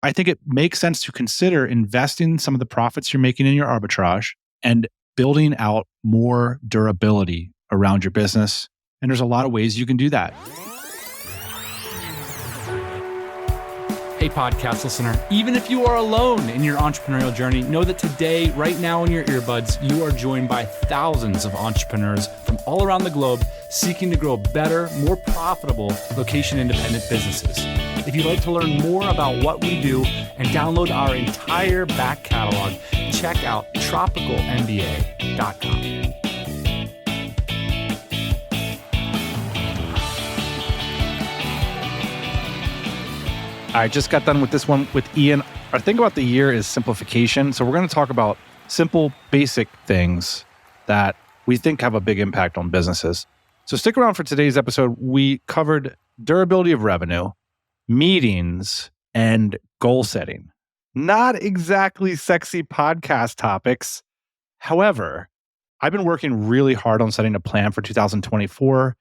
I think it makes sense to consider investing some of the profits you're making in your arbitrage and building out more durability around your business. And there's a lot of ways you can do that. Hey, podcast listener, even if you are alone in your entrepreneurial journey, know that today, right now in your earbuds, you are joined by thousands of entrepreneurs from all around the globe seeking to grow better, more profitable, location-independent businesses. If you'd like to learn more about what we do and download our entire back catalog, check out tropicalmba.com. I just got done with this one with Ian. Our thing about the year is simplification. So we're going to talk about simple, basic things that we think have a big impact on businesses. So stick around for today's episode. We covered durability of revenue, meetings, and goal setting. Not exactly sexy podcast topics. However, I've been working really hard on setting a plan for 2024.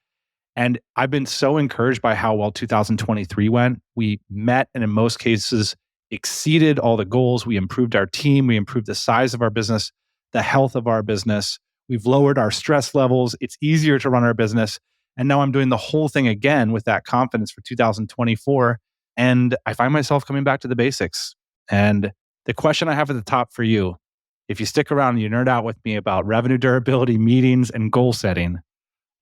And I've been so encouraged by how well 2023 went. We met and in most cases exceeded all the goals. We improved our team. We improved the size of our business, the health of our business. We've lowered our stress levels. It's easier to run our business. And now I'm doing the whole thing again with that confidence for 2024. And I find myself coming back to the basics. And the question I have at the top for you, if you stick around and you nerd out with me about revenue durability, meetings, and goal setting,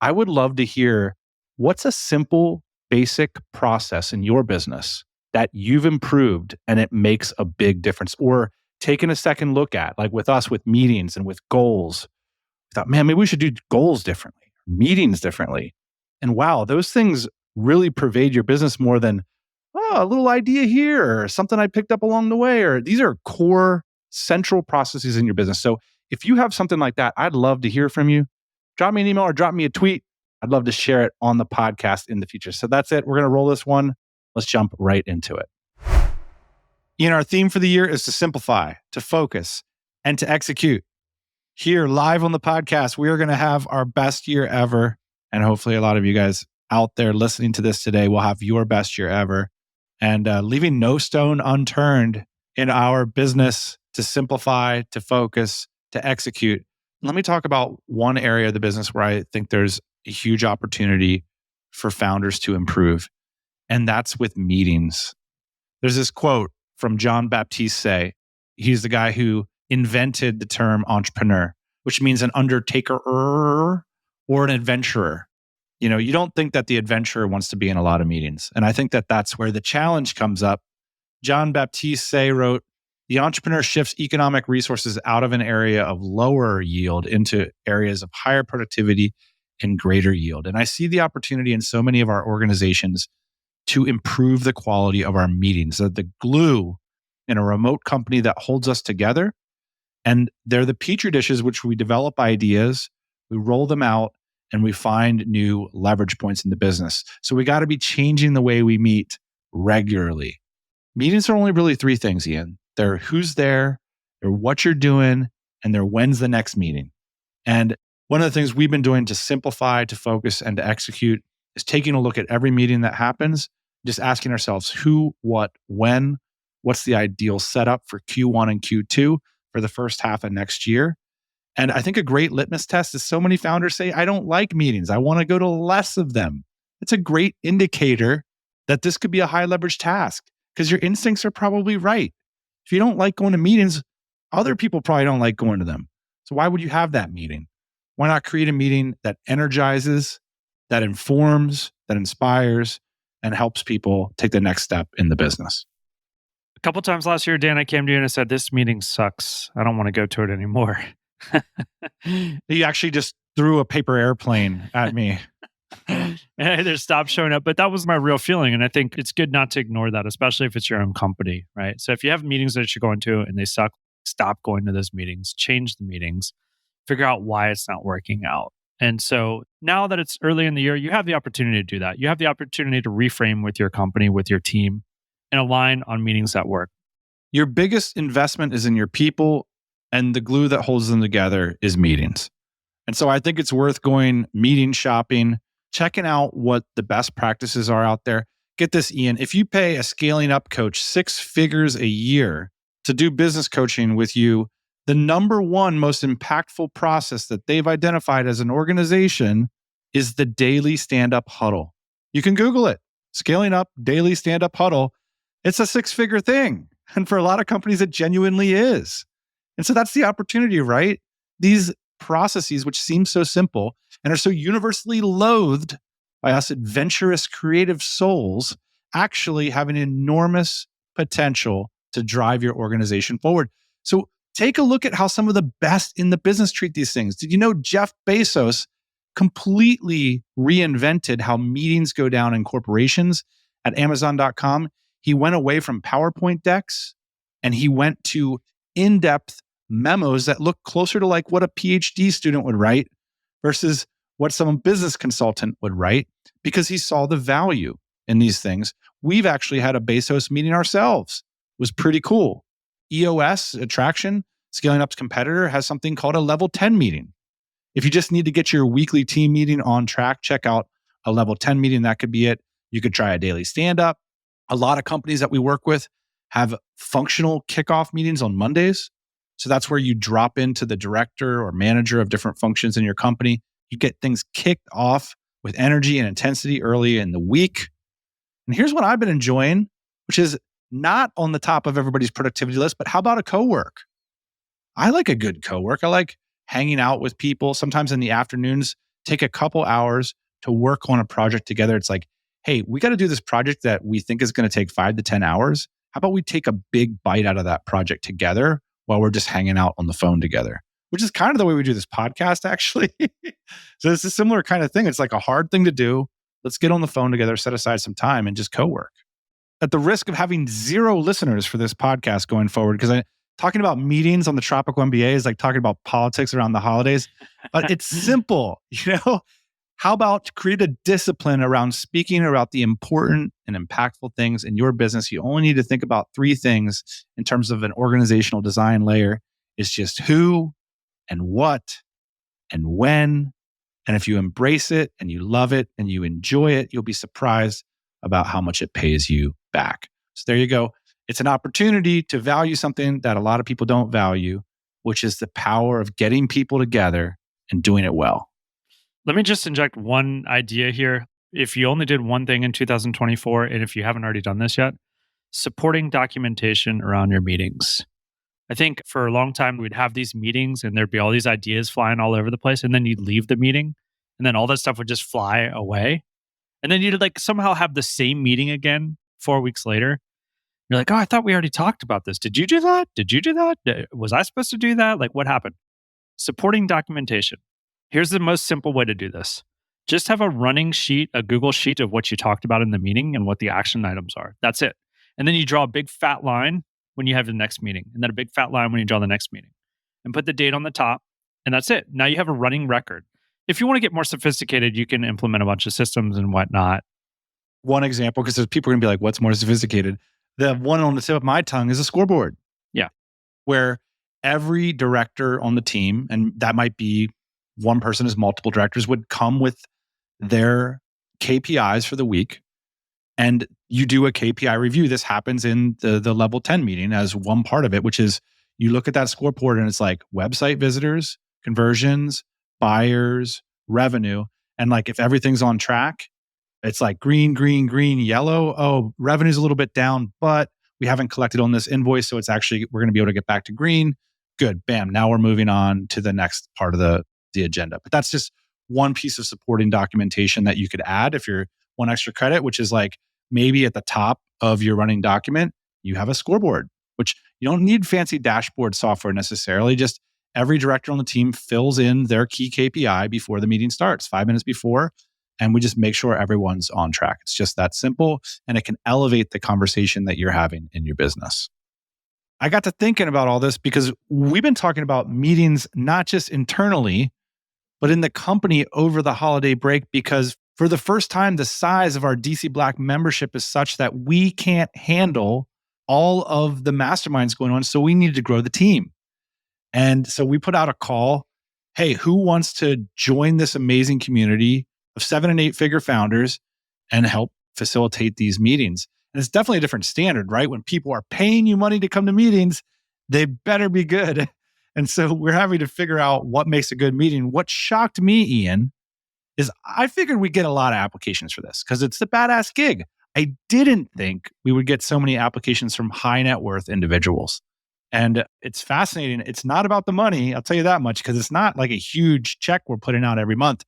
I would love to hear what's a simple, basic process in your business that you've improved and it makes a big difference, or taken a second look at, like with us with meetings and with goals. I thought, man, maybe we should do goals differently, meetings differently. And wow, those things really pervade your business more than, a little idea here or something I picked up along the way, or these are core central processes in your business. So if you have something like that, I'd love to hear from you. Drop me an email or drop me a tweet. I'd love to share it on the podcast in the future. So that's it. We're going to roll this one. Let's jump right into it. Ian, our theme for the year is to simplify, to focus, and to execute. Here, live on the podcast, we are going to have our best year ever. And hopefully a lot of you guys out there listening to this today will have your best year ever. And leaving no stone unturned in our business to simplify, to focus, to execute. Let me talk about one area of the business where I think there's a huge opportunity for founders to improve, and that's with meetings. There's this quote from John Baptiste Say. He's the guy who invented the term entrepreneur, which means an undertaker or an adventurer. You know, you don't think that the adventurer wants to be in a lot of meetings. And I think that that's where the challenge comes up. John Baptiste Say wrote, "The entrepreneur shifts economic resources out of an area of lower yield into areas of higher productivity and greater yield." And I see the opportunity in so many of our organizations to improve the quality of our meetings. They're the glue in a remote company that holds us together. And they're the petri dishes which we develop ideas, we roll them out, and we find new leverage points in the business. So we got to be changing the way we meet regularly. Meetings are only really three things, Ian. They're who's there, they're what you're doing, and they're when's the next meeting. And one of the things we've been doing to simplify, to focus, and to execute is taking a look at every meeting that happens, just asking ourselves who, what, when, what's the ideal setup for Q1 and Q2 for the first half of next year. And I think a great litmus test is so many founders say, I don't like meetings. I want to go to less of them. It's a great indicator that this could be a high leverage task because your instincts are probably right. If you don't like going to meetings, other people probably don't like going to them. So why would you have that meeting? Why not create a meeting that energizes, that informs, that inspires, and helps people take the next step in the business? A couple times last year, Dan, I came to you and I said, this meeting sucks. I don't want to go to it anymore. You actually just threw a paper airplane at me. And I just stopped showing up. But that was my real feeling. And I think it's good not to ignore that, especially if it's your own company, right? So if you have meetings that you're going to and they suck, stop going to those meetings, change the meetings, figure out why it's not working out. And so now that it's early in the year, you have the opportunity to do that. You have the opportunity to reframe with your company, with your team, and align on meetings that work. Your biggest investment is in your people, and the glue that holds them together is meetings. And so I think it's worth going meeting shopping, checking out what the best practices are out there, Get this, Ian. If you pay a scaling up coach 6 figures a year to do business coaching with you, the number one most impactful process that they've identified as an organization is the daily stand-up huddle. You can Google it. Scaling up daily stand-up huddle. It's a 6-figure thing. And for a lot of companies, it genuinely is. And so that's the opportunity, right? These processes, which seem so simple and are so universally loathed by us adventurous, creative souls, actually have an enormous potential to drive your organization forward. So take a look at how some of the best in the business treat these things. Did you know Jeff Bezos completely reinvented how meetings go down in corporations at Amazon.com? He went away from PowerPoint decks and he went to in-depth memos that look closer to like what a PhD student would write versus what some business consultant would write, because he saw the value in these things. We've actually had a Bezos meeting ourselves. It was pretty cool. EOS, Attraction, Scaling Up's competitor, has something called a level 10 meeting. If you just need to get your weekly team meeting on track, check out a level 10 meeting. That could be it. You could try a daily stand-up. A lot of companies that we work with have functional kickoff meetings on Mondays. So that's where you drop into the director or manager of different functions in your company. You get things kicked off with energy and intensity early in the week. And here's what I've been enjoying, which is not on the top of everybody's productivity list, but how about a co-work? I like a good co-work. I like hanging out with people. Sometimes in the afternoons, take a couple hours to work on a project together. It's like, hey, we got to do this project that we think is going to take 5 to 10 hours. How about we take a big bite out of that project together while we're just hanging out on the phone together? Which is kind of the way we do this podcast, actually. So it's a similar kind of thing. It's like a hard thing to do. Let's get on the phone together, set aside some time, and just co-work. At the risk of having 0 listeners for this podcast going forward, because talking about meetings on the Tropical MBA is like talking about politics around the holidays. But it's simple, How about create a discipline around speaking about the important and impactful things in your business? You only need to think about 3 things in terms of an organizational design layer. It's just who and what and when. And if you embrace it and you love it and you enjoy it, you'll be surprised about how much it pays you back. So there you go. It's an opportunity to value something that a lot of people don't value, which is the power of getting people together and doing it well. Let me just inject one idea here. If you only did one thing in 2024, and if you haven't already done this yet, supporting documentation around your meetings. I think for a long time, we'd have these meetings and there'd be all these ideas flying all over the place. And then you'd leave the meeting and then all that stuff would just fly away. And then you'd like somehow have the same meeting again 4 weeks later. You're like, oh, I thought we already talked about this. Did you do that? Did you do that? Was I supposed to do that? Like, what happened? Supporting documentation. Here's the most simple way to do this. Just have a running sheet, a Google sheet of what you talked about in the meeting and what the action items are. That's it. And then you draw a big fat line when you have the next meeting, and then a big fat line when you draw the next meeting, and put the date on the top. And that's it. Now you have a running record. If you want to get more sophisticated, you can implement a bunch of systems and whatnot. One example, because there's people are going to be like, what's more sophisticated? The one on the tip of my tongue is a scoreboard. Yeah. Where every director on the team, and that might be one person as multiple directors, would come with their KPIs for the week. And you do a KPI review. This happens in the level 10 meeting as one part of it, which is you look at that scoreboard and it's like website visitors, conversions, buyers, revenue. And like if everything's on track, it's like green, green, green, yellow. Oh, revenue's a little bit down, but we haven't collected on this invoice. So it's actually, we're going to be able to get back to green. Good. Bam. Now we're moving on to the next part of the agenda. But that's just one piece of supporting documentation that you could add if you're one extra credit, which is like maybe at the top of your running document, you have a scoreboard, which you don't need fancy dashboard software necessarily. Just every director on the team fills in their key KPI before the meeting starts, 5 minutes before. And we just make sure everyone's on track. It's just that simple. And it can elevate the conversation that you're having in your business. I got to thinking about all this because we've been talking about meetings, not just internally, but in the company over the holiday break, because for the first time, the size of our DC Black membership is such that we can't handle all of the masterminds going on. So we needed to grow the team. And so we put out a call. Hey, who wants to join this amazing community of 7 and 8 figure founders and help facilitate these meetings. And it's definitely a different standard, right? When people are paying you money to come to meetings, they better be good. And so we're having to figure out what makes a good meeting. What shocked me, Ian, is I figured we'd get a lot of applications for this because it's a badass gig. I didn't think we would get so many applications from high net worth individuals. And it's fascinating. It's not about the money, I'll tell you that much, because it's not like a huge check we're putting out every month.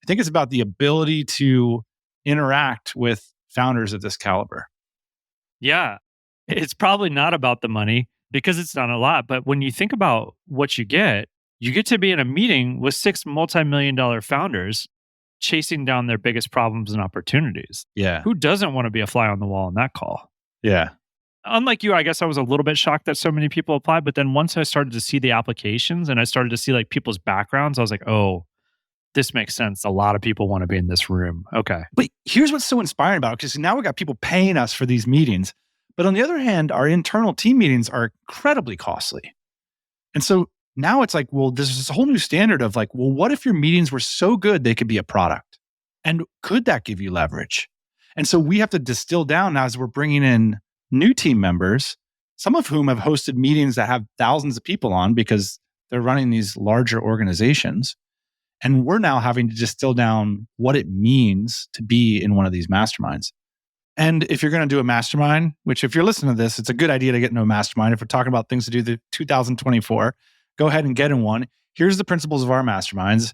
I think it's about the ability to interact with founders of this caliber. Yeah, it's probably not about the money because it's not a lot. But when you think about what you get to be in a meeting with 6 multi-million-dollar founders chasing down their biggest problems and opportunities. Yeah. Who doesn't want to be a fly on the wall in that call? Yeah. Unlike you, I guess I was a little bit shocked that so many people applied. But then once I started to see the applications and I started to see like people's backgrounds, I was like, oh, this makes sense. A lot of people want to be in this room. Okay. But here's what's so inspiring about it, because now we got people paying us for these meetings. But on the other hand, our internal team meetings are incredibly costly. And so now it's like, well, there's this whole new standard of like, well, what if your meetings were so good they could be a product? And could that give you leverage? And so we have to distill down now as we're bringing in new team members, some of whom have hosted meetings that have thousands of people on because they're running these larger organizations. And we're now having to distill down what it means to be in one of these masterminds. And if you're going to do a mastermind, which if you're listening to this, it's a good idea to get into a mastermind. If we're talking about things to do the 2024, go ahead and get in one. Here's the principles of our masterminds.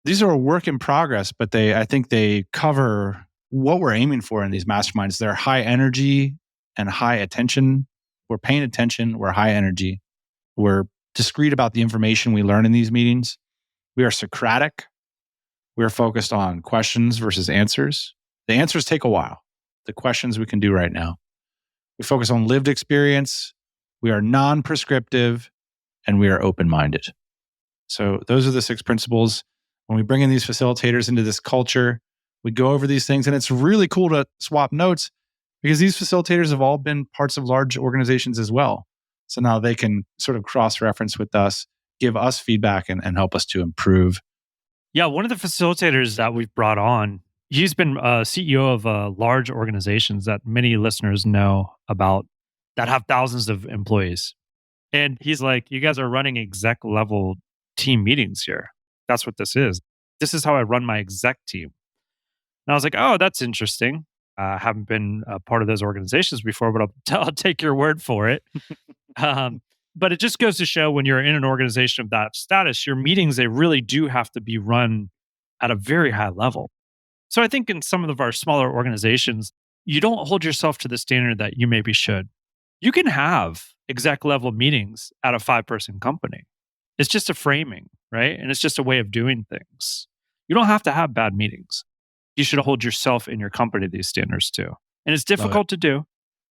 These are a work in progress, but I think they cover what we're aiming for in these masterminds. They're high energy and high attention. We're paying attention. We're high energy. We're discreet about the information we learn in these meetings. We are Socratic. We are focused on questions versus answers. The answers take a while. The questions we can do right now. We focus on lived experience. We are non-prescriptive, and we are open-minded. So those are the 6 principles. When we bring in these facilitators into this culture, we go over these things, and it's really cool to swap notes because these facilitators have all been parts of large organizations as well. So now they can sort of cross-reference with us, give us feedback, and help us to improve. Yeah, one of the facilitators that we've brought on, he's been CEO of large organizations that many listeners know about that have thousands of employees. And he's like, you guys are running exec level team meetings here. That's what this is. This is how I run my exec team. And I was like, oh, that's interesting. I haven't been a part of those organizations before, but I'll take your word for it. But it just goes to show when you're in an organization of that status, your meetings, they really do have to be run at a very high level. So I think in some of our smaller organizations, you don't hold yourself to the standard that you maybe should. You can have exec level meetings at a 5-person company. It's just a framing, right? And it's just a way of doing things. You don't have to have bad meetings. You should hold yourself in your company to these standards too. And it's difficult to do.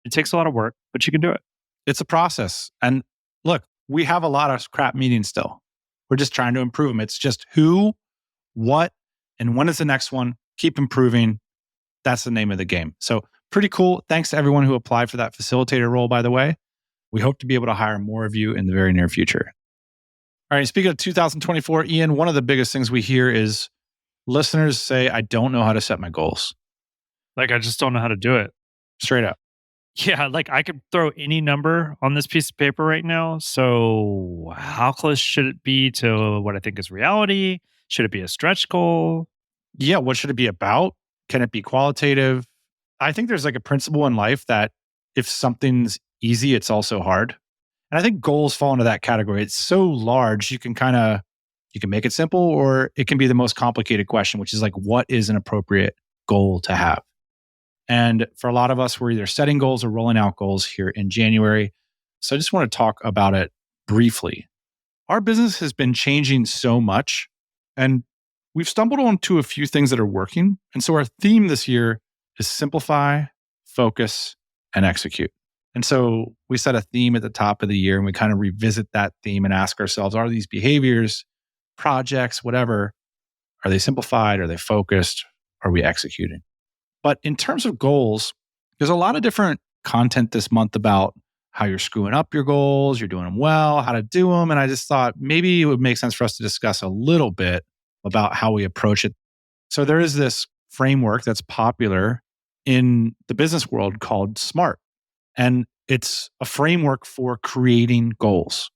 It takes a lot of work, but you can do it. It's a process. And look, we have a lot of crap meetings still. We're just trying to improve them. It's just who, what, and when is the next one? Keep improving. That's the name of the game. So pretty cool. Thanks to everyone who applied for that facilitator role, by the way. We hope to be able to hire more of you in the very near future. All right, speaking of 2024, Ian, one of the biggest things we hear is listeners say, I don't know how to set my goals. Like, I just don't know how to do it. Straight up. Yeah, like I could throw any number on this piece of paper right now. So how close should it be to what I think is reality? Should it be a stretch goal? Yeah, what should it be about? Can it be qualitative? I think there's like a principle in life that if something's easy, it's also hard. And I think goals fall into that category. It's so large, you can make it simple, or it can be the most complicated question, which is like, what is an appropriate goal to have? And for a lot of us, we're either setting goals or rolling out goals here in January. So I just want to talk about it briefly. Our business has been changing so much, and we've stumbled onto a few things that are working. And so our theme this year is simplify, focus, and execute. And so we set a theme at the top of the year, and we kind of revisit that theme and ask ourselves, are these behaviors, projects, whatever, are they simplified? Are they focused? Are we executing? But in terms of goals, there's a lot of different content this month about how you're screwing up your goals, you're doing them well, how to do them. And I just thought maybe it would make sense for us to discuss a little bit about how we approach it. So there is this framework that's popular in the business world called SMART. And it's a framework for creating goals.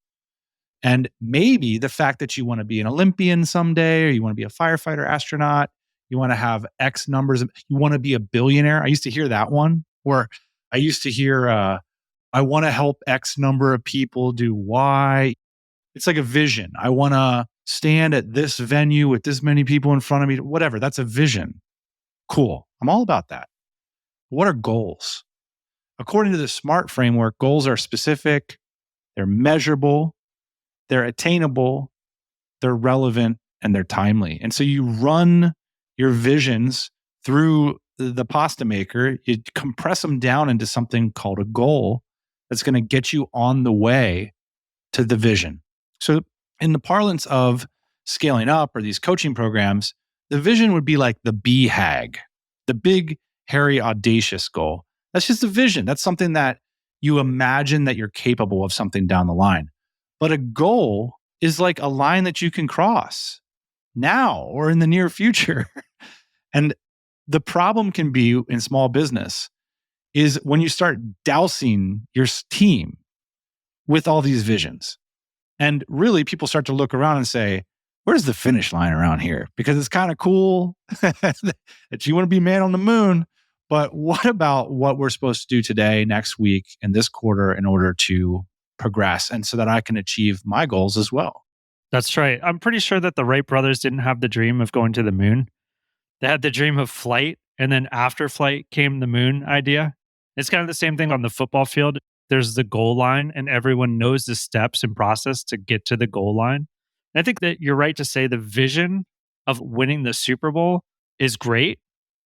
And maybe the fact that you want to be an Olympian someday, or you want to be a firefighter, astronaut, you want to have X numbers, you want to be a billionaire. I used to hear that one, or I used to hear, I want to help X number of people do Y. It's like a vision. I want to stand at this venue with this many people in front of me, whatever. That's a vision. Cool. I'm all about that. What are goals? According to the SMART framework, goals are specific, they're measurable, they're attainable, they're relevant, and they're timely. And so you run your visions through the pasta maker, you compress them down into something called a goal that's going to get you on the way to the vision. So in the parlance of scaling up or these coaching programs, the vision would be like the BHAG, the big, hairy, audacious goal. That's just a vision. That's something that you imagine that you're capable of something down the line. But a goal is like a line that you can cross now or in the near future. And the problem can be in small business is when you start dousing your team with all these visions. And really people start to look around and say, where's the finish line around here? Because it's kind of cool that you want to be man on the moon. But what about what we're supposed to do today, next week, and this quarter in order to progress and so that I can achieve my goals as well? That's right. I'm pretty sure that the Wright brothers didn't have the dream of going to the moon. They had the dream of flight, and then after flight came the moon idea. It's kind of the same thing on the football field. There's the goal line, and everyone knows the steps and process to get to the goal line. And I think that you're right to say the vision of winning the Super Bowl is great,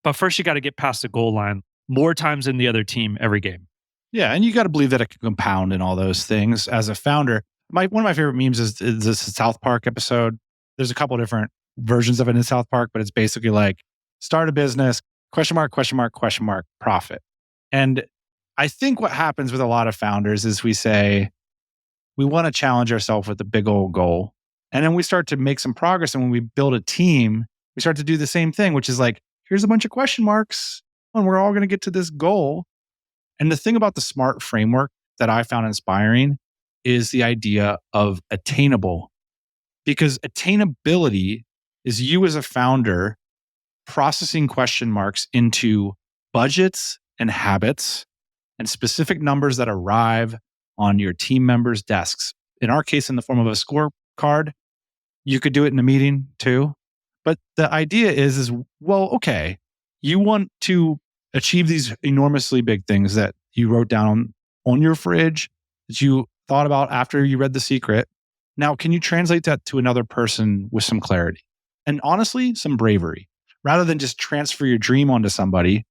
but first you got to get past the goal line more times than the other team every game. Yeah, and you got to believe that it can compound in all those things. As a founder, one of my favorite memes is this South Park episode. There's a couple of different versions of it in South Park, but it's basically like start a business, question mark, profit. And I think what happens with a lot of founders is we say, we want to challenge ourselves with a big old goal. And then we start to make some progress. And when we build a team, we start to do the same thing, which is like, here's a bunch of question marks and we're all going to get to this goal. And the thing about the SMART framework that I found inspiring is the idea of attainable. Because attainability is you as a founder processing question marks into budgets and habits and specific numbers that arrive on your team members' desks. In our case, in the form of a scorecard. You could do it in a meeting too. But the idea is well, okay, you want to achieve these enormously big things that you wrote down on your fridge, that you thought about after you read The Secret. Now, can you translate that to another person with some clarity? And honestly, some bravery. Rather than just transfer your dream onto somebody,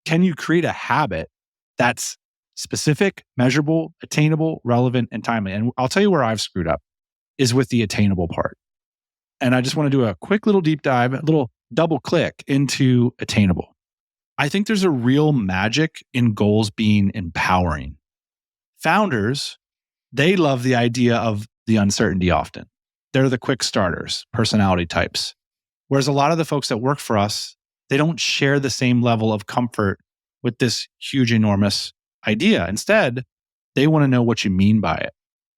can you create a habit that's specific, measurable, attainable, relevant, and timely? And I'll tell you where I've screwed up is with the attainable part. And I just want to do a quick little deep dive, a little double click into attainable. I think there's a real magic in goals being empowering. Founders, they love the idea of the uncertainty often. They're the quick starters, personality types. Whereas a lot of the folks that work for us, they don't share the same level of comfort with this huge, enormous idea. Instead, they want to know what you mean by it.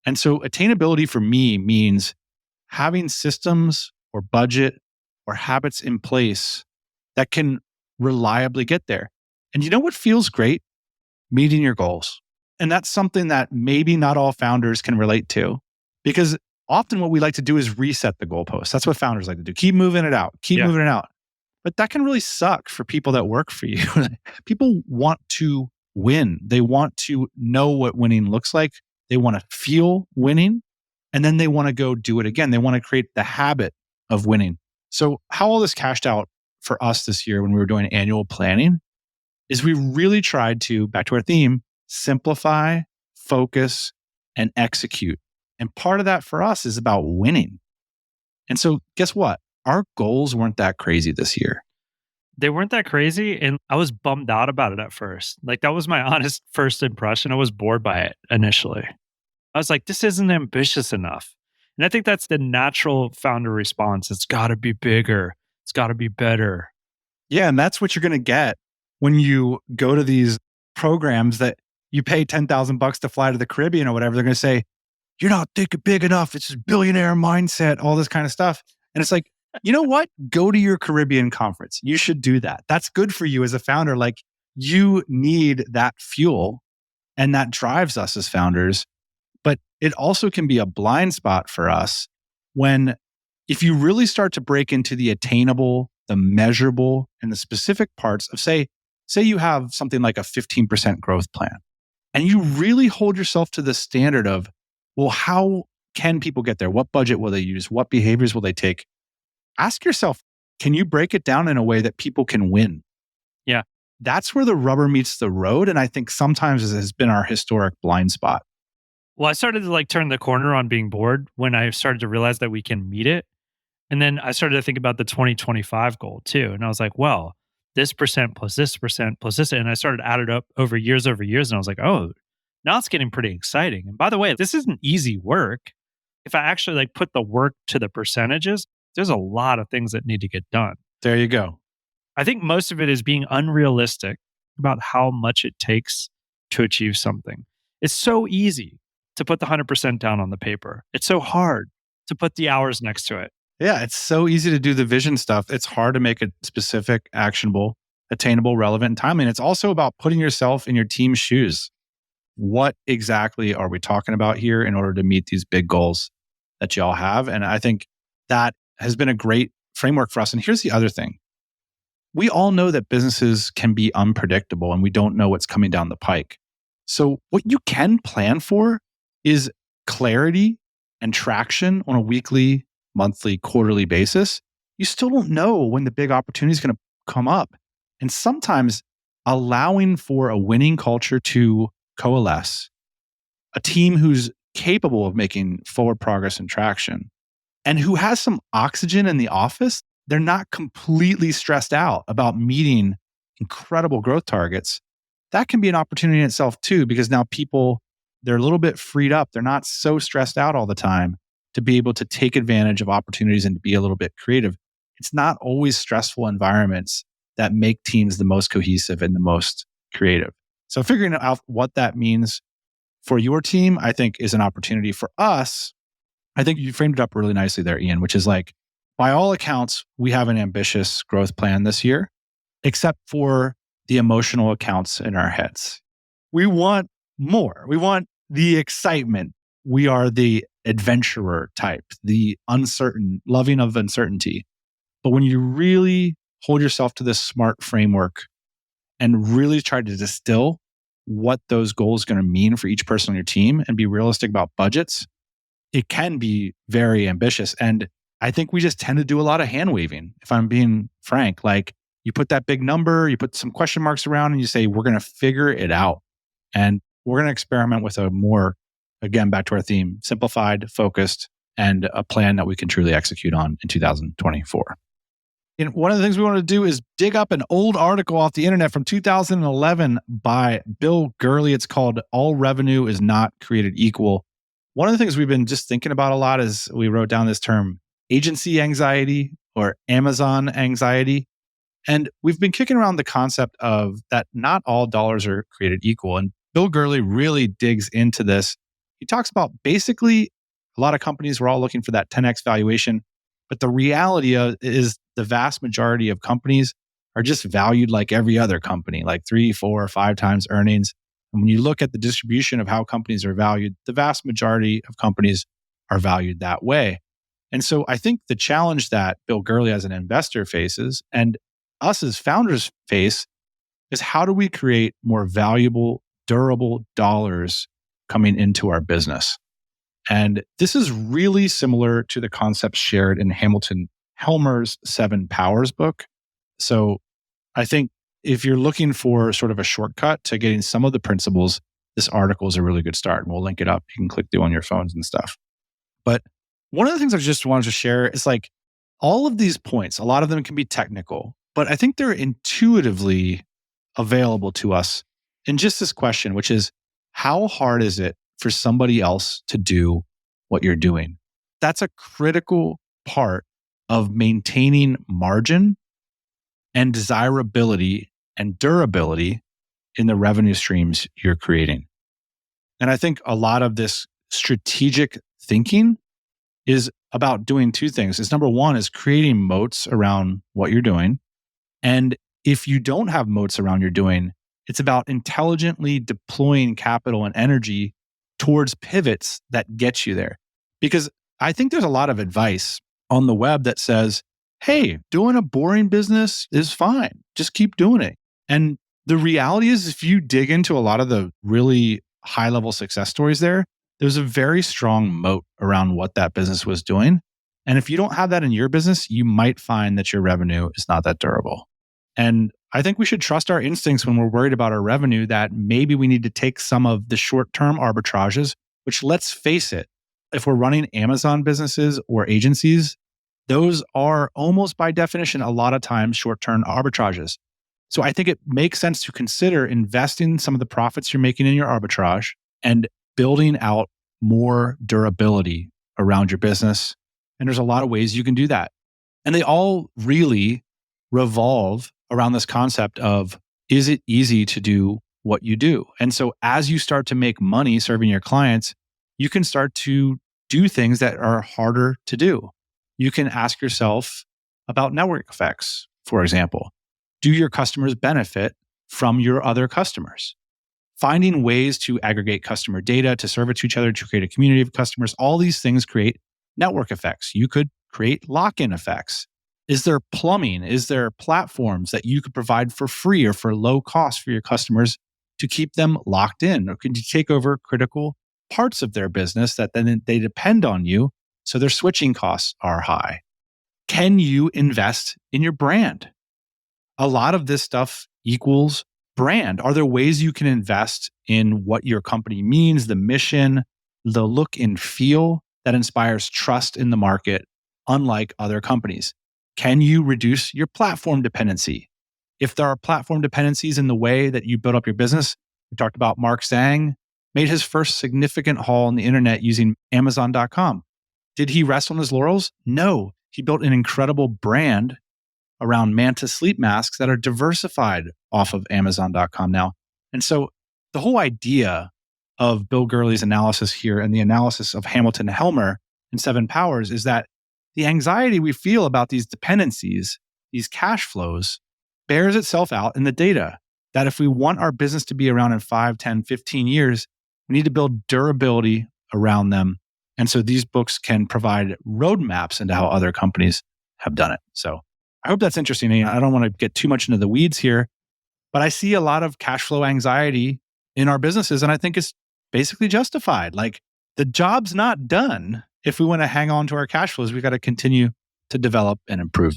And so attainability for me means having systems or budget or habits in place that can reliably get there. And you know what feels great? Meeting your goals. And that's something that maybe not all founders can relate to, because often what we like to do is reset the goalpost. That's what founders like to do. Keep moving it out, moving it out. But that can really suck for people that work for you. People want to win. They want to know what winning looks like. They want to feel winning. And then they want to go do it again. They want to create the habit of winning. So how all this cashed out for us this year when we were doing annual planning is we really tried to, back to our theme, simplify, focus, and execute. And part of that for us is about winning. And so guess what? Our goals weren't that crazy this year. They weren't that crazy. And I was bummed out about it at first. Like that was my honest first impression. I was bored by it initially. I was like, this isn't ambitious enough. And I think that's the natural founder response. It's got to be bigger. It's got to be better. Yeah. And that's what you're going to get when you go to these programs that you pay $10,000 to fly to the Caribbean or whatever, they're going to say, you're not thinking big enough. It's just billionaire mindset, all this kind of stuff. And it's like, you know what? Go to your Caribbean conference. You should do that. That's good for you as a founder. Like, you need that fuel, and that drives us as founders. But it also can be a blind spot for us when, if you really start to break into the attainable, the measurable, and the specific parts of, say you have something like a 15% growth plan, and you really hold yourself to the standard of, well, how can people get there? What budget will they use? What behaviors will they take? Ask yourself, can you break it down in a way that people can win? Yeah. That's where the rubber meets the road. And I think sometimes it has been our historic blind spot. Well, I started to turn the corner on being bored when I started to realize that we can meet it. And then I started to think about the 2025 goal too. And I was like, well, this percent plus this percent plus this. And I started to add it up over years. And I was like, oh, now it's getting pretty exciting. And by the way, this isn't easy work. If I actually put the work to the percentages, there's a lot of things that need to get done. There you go. I think most of it is being unrealistic about how much it takes to achieve something. It's so easy to put the 100% down on the paper. It's so hard to put the hours next to it. Yeah, it's so easy to do the vision stuff. It's hard to make it specific, actionable, attainable, relevant, and timely. And it's also about putting yourself in your team's shoes. What exactly are we talking about here in order to meet these big goals that y'all have? And I think that has been a great framework for us. And here's the other thing. We all know that businesses can be unpredictable and we don't know what's coming down the pike. So what you can plan for is clarity and traction on a weekly, monthly, quarterly basis. You still don't know when the big opportunity is going to come up. And sometimes allowing for a winning culture to coalesce, a team who's capable of making forward progress and traction, and who has some oxygen in the office, they're not completely stressed out about meeting incredible growth targets. That can be an opportunity in itself too, because now people, they're a little bit freed up. They're not so stressed out all the time to be able to take advantage of opportunities and to be a little bit creative. It's not always stressful environments that make teams the most cohesive and the most creative. So figuring out what that means for your team, I think, is an opportunity for us. I think you framed it up really nicely there, Ian, which is like, by all accounts, we have an ambitious growth plan this year, except for the emotional accounts in our heads. We want more. We want the excitement. We are the adventurer type, the uncertain, loving of uncertainty. But when you really hold yourself to this smart framework and really try to distill what those goals are going to mean for each person on your team and be realistic about budgets, it can be very ambitious. And I think we just tend to do a lot of hand waving, if I'm being frank. Like, you put that big number, you put some question marks around, and you say, we're going to figure it out. And we're going to experiment with a more, again, back to our theme, simplified, focused, and a plan that we can truly execute on in 2024. And one of the things we want to do is dig up an old article off the internet from 2011 by Bill Gurley. It's called All Revenue is Not Created Equal. One of the things we've been just thinking about a lot is we wrote down this term, agency anxiety or Amazon anxiety. And we've been kicking around the concept of that not all dollars are created equal. And Bill Gurley really digs into this. He talks about basically a lot of companies, we're all looking for that 10x valuation. But the reality is the vast majority of companies are just valued like every other company, like 3, 4, 5 times earnings. And when you look at the distribution of how companies are valued, the vast majority of companies are valued that way. And so I think the challenge that Bill Gurley as an investor faces and us as founders face is, how do we create more valuable, durable dollars coming into our business? And this is really similar to the concepts shared in Hamilton Helmer's 7 Powers book. So I think if you're looking for sort of a shortcut to getting some of the principles, this article is a really good start. And we'll link it up. You can click through on your phones and stuff. But one of the things I just wanted to share is like, all of these points, a lot of them can be technical, but I think they're intuitively available to us in just this question, which is, how hard is it for somebody else to do what you're doing? That's a critical part of maintaining margin and desirability and durability in the revenue streams you're creating. And I think a lot of this strategic thinking is about doing two things. Is number one is creating moats around what you're doing. And if you don't have moats around your doing, it's about intelligently deploying capital and energy towards pivots that get you there. Because I think there's a lot of advice on the web that says, hey, doing a boring business is fine. Just keep doing it. And the reality is, if you dig into a lot of the really high level success stories there's a very strong moat around what that business was doing. And if you don't have that in your business, you might find that your revenue is not that durable. And I think we should trust our instincts when we're worried about our revenue, that maybe we need to take some of the short-term arbitrages, which, let's face it, if we're running Amazon businesses or agencies, those are almost by definition a lot of times short-term arbitrages. So I think it makes sense to consider investing some of the profits you're making in your arbitrage and building out more durability around your business. And there's a lot of ways you can do that. And they all really revolve around this concept of, is it easy to do what you do? And so as you start to make money serving your clients, you can start to do things that are harder to do. You can ask yourself about network effects, for example. Do your customers benefit from your other customers? Finding ways to aggregate customer data, to serve it to each other, to create a community of customers, all these things create network effects. You could create lock-in effects. Is there plumbing? Is there platforms that you could provide for free or for low cost for your customers to keep them locked in? Or could you take over critical parts of their business that then they depend on you, so their switching costs are high? Can you invest in your brand? A lot of this stuff equals brand. Are there ways you can invest in what your company means, the mission, the look and feel that inspires trust in the market, unlike other companies? Can you reduce your platform dependency? If there are platform dependencies in the way that you build up your business, we talked about Mark Zhang made his first significant haul on the internet using Amazon.com. Did he rest on his laurels? No. He built an incredible brand around Manta sleep masks that are diversified off of Amazon.com now. And so the whole idea of Bill Gurley's analysis here and the analysis of Hamilton Helmer in Seven Powers is that the anxiety we feel about these dependencies, these cash flows, bears itself out in the data. That if we want our business to be around in 5, 10, 15 years, we need to build durability around them. And so these books can provide roadmaps into how other companies have done it. So I hope that's interesting. I don't want to get too much into the weeds here, but I see a lot of cash flow anxiety in our businesses, and I think it's basically justified. Like, the job's not done. If we want to hang on to our cash flows, we've got to continue to develop and improve.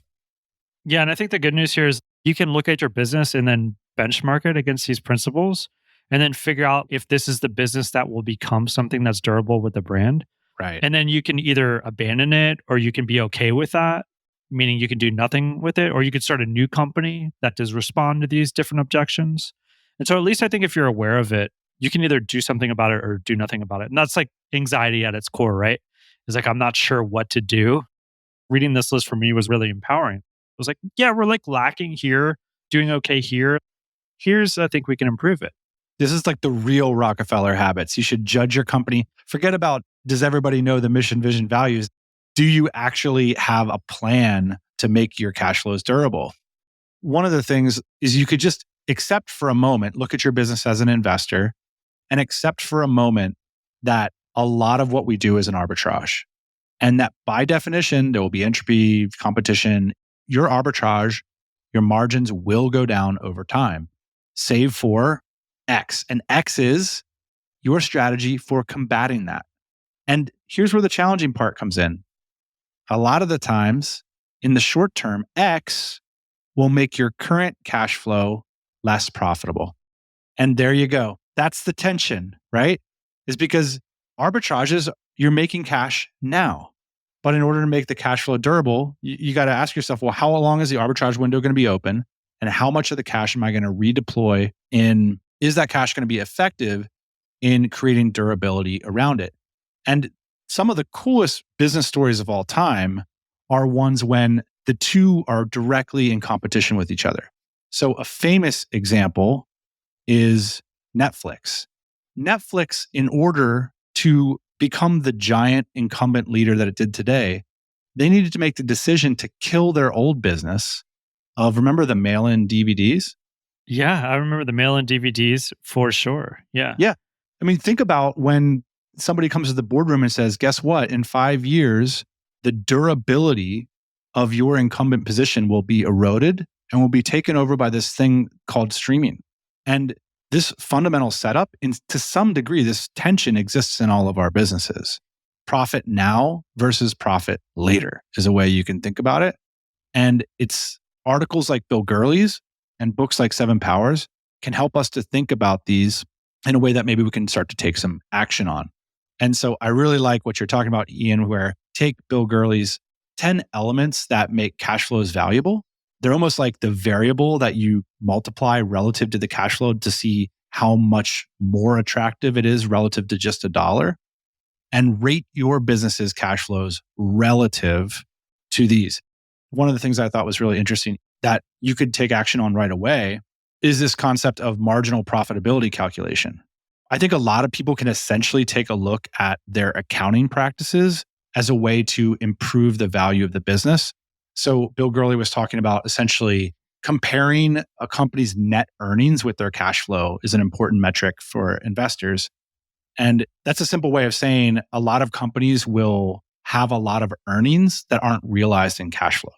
Yeah. And I think the good news here is you can look at your business and then benchmark it against these principles and then figure out if this is the business that will become something that's durable with the brand. Right. And then you can either abandon it or you can be okay with that, meaning you can do nothing with it, or you could start a new company that does respond to these different objections. And so at least I think if you're aware of it, you can either do something about it or do nothing about it. And that's like anxiety at its core, right? It's like, I'm not sure what to do. Reading this list for me was really empowering. It was like, yeah, we're like lacking here, doing okay here. Here's, I think we can improve it. This is like the real Rockefeller habits. You should judge your company. Forget about, does everybody know the mission, vision, values? Do you actually have a plan to make your cash flows durable? One of the things is you could just accept for a moment, look at your business as an investor and accept for a moment that a lot of what we do is an arbitrage. And that by definition, there will be entropy, competition. Your arbitrage, your margins will go down over time, save for X. And X is your strategy for combating that. And here's where the challenging part comes in. A lot of the times in the short term, X will make your current cash flow less profitable. And there you go. That's the tension, right? Is because arbitrages, you're making cash now. But in order to make the cash flow durable, you got to ask yourself, well, how long is the arbitrage window going to be open? And how much of the cash am I going to redeploy in? Is that cash going to be effective in creating durability around it? And some of the coolest business stories of all time are ones when the two are directly in competition with each other. So a famous example is Netflix. Netflix, in order to become the giant incumbent leader that it did today, they needed to make the decision to kill their old business of, remember the mail-in DVDs? Yeah, I remember the mail-in DVDs for sure. Yeah. Yeah. I mean, think about when somebody comes to the boardroom and says, guess what? In 5 years, the durability of your incumbent position will be eroded and will be taken over by this thing called streaming. And this fundamental setup, to some degree, this tension exists in all of our businesses. Profit now versus profit later is a way you can think about it. And it's articles like Bill Gurley's and books like 7 Powers can help us to think about these in a way that maybe we can start to take some action on. And so I really like what you're talking about, Ian, where take Bill Gurley's 10 elements that make cash flows valuable. They're almost like the variable that you multiply relative to the cash flow to see how much more attractive it is relative to just $1, and rate your business's cash flows relative to these. One of the things I thought was really interesting that you could take action on right away is this concept of marginal profitability calculation. I think a lot of people can essentially take a look at their accounting practices as a way to improve the value of the business. So Bill Gurley was talking about essentially comparing a company's net earnings with their cash flow is an important metric for investors. And that's a simple way of saying a lot of companies will have a lot of earnings that aren't realized in cash flow.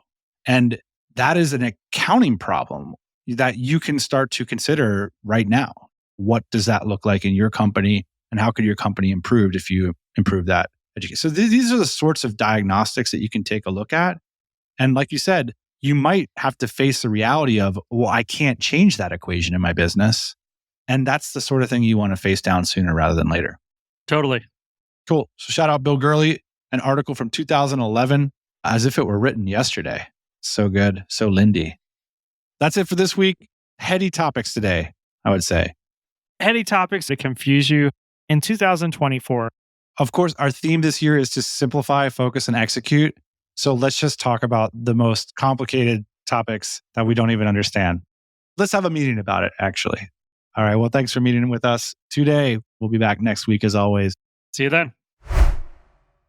And that is an accounting problem that you can start to consider right now. What does that look like in your company? And how could your company improve if you improve that education? So these are the sorts of diagnostics that you can take a look at. And like you said, you might have to face the reality of, well, I can't change that equation in my business. And that's the sort of thing you want to face down sooner rather than later. Totally. Cool. So shout out Bill Gurley, an article from 2011, as if it were written yesterday. So good. So Lindy. That's it for this week. Heady topics today, I would say. Heady topics that confuse you in 2024. Of course, our theme this year is to simplify, focus, and execute. So let's just talk about the most complicated topics that we don't even understand. Let's have a meeting about it, actually. All right. Well, thanks for meeting with us today. We'll be back next week as always. See you then.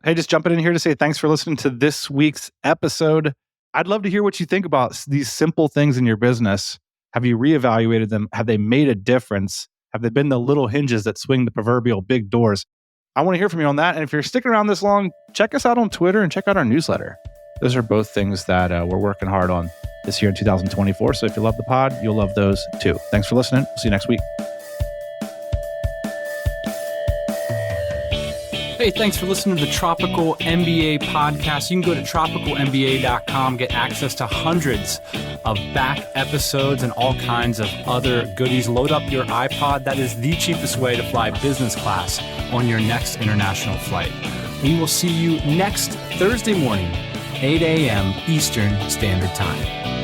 Hey, just jumping in here to say thanks for listening to this week's episode. I'd love to hear what you think about these simple things in your business. Have you reevaluated them? Have they made a difference? Have they been the little hinges that swing the proverbial big doors? I want to hear from you on that. And if you're sticking around this long, check us out on Twitter and check out our newsletter. Those are both things that we're working hard on this year in 2024. So if you love the pod, you'll love those too. Thanks for listening. We'll see you next week. Hey, thanks for listening to the Tropical MBA podcast. You can go to tropicalmba.com, get access to hundreds of back episodes and all kinds of other goodies. Load up your iPod. That is the cheapest way to fly business class on your next international flight. We will see you next Thursday morning, 8 a.m. Eastern Standard Time.